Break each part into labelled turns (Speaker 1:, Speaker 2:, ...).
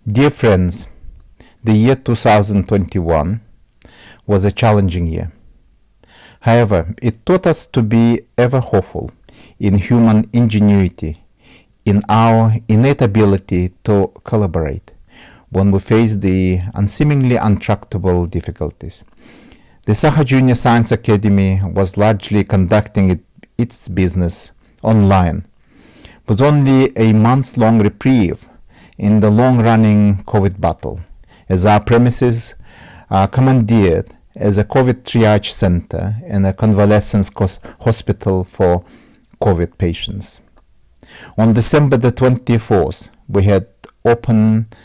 Speaker 1: Dear friends, the year 2021 was a challenging year. However, it taught us to be ever hopeful in human ingenuity, in our innate ability to collaborate when we face the unseemingly untractable difficulties. The Sakha Junior Science Academy was largely conducting its business online, with only a months-long reprieve in the long-running COVID battle, as our premises are commandeered as a COVID triage center and a convalescence hospital for COVID patients. On December the 24th, we had opened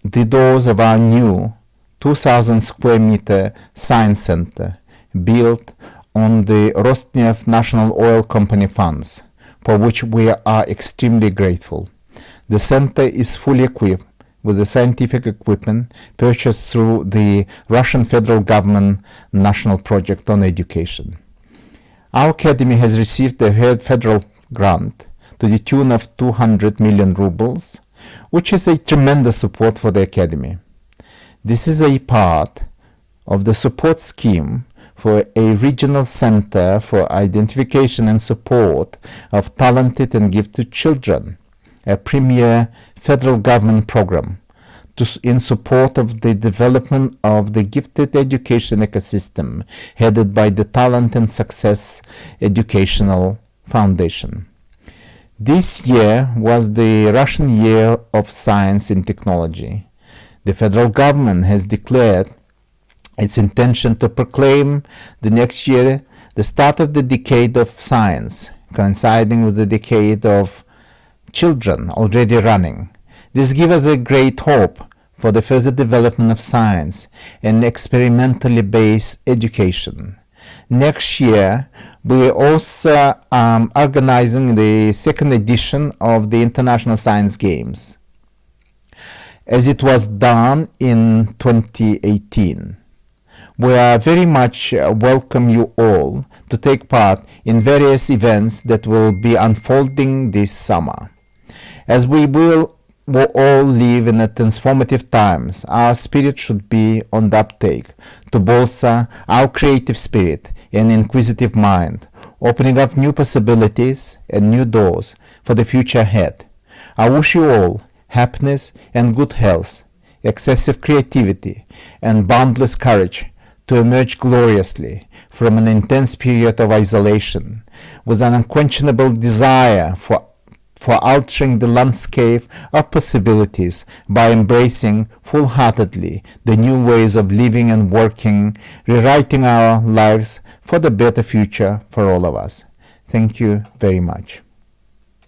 Speaker 1: the doors of our new 2,000 square meter science center built on the Rosneft National Oil Company funds, for which we are extremely grateful. The center is fully equipped with the scientific equipment purchased through the Russian federal government national project on education. Our academy has received a federal grant to the tune of 200 million rubles, which is a tremendous support for the academy. This is a part of the support scheme for a regional center for identification and support of talented and gifted children, a premier federal government program in support of the development of the gifted education ecosystem headed by the Talent and Success Educational Foundation. This year was the Russian Year of Science and Technology. The federal government has declared its intention to proclaim the next year the start of the decade of science, coinciding with the decade of children already running. This gives us a great hope for the further development of science and experimentally based education. Next year, we are also organizing the second edition of the International Science Games, as it was done in 2018. We are very much welcome you all to take part in various events that will be unfolding this summer. As we will all live in a transformative times, our spirit should be on the uptake to bolster our creative spirit and inquisitive mind, opening up new possibilities and new doors for the future ahead. I wish you all happiness and good health, excessive creativity, and boundless courage to emerge gloriously from an intense period of isolation with an unquenchable desire for altering the landscape of possibilities by embracing full-heartedly the new ways of living and working, rewriting our lives for the better future for all of us. Thank you very much.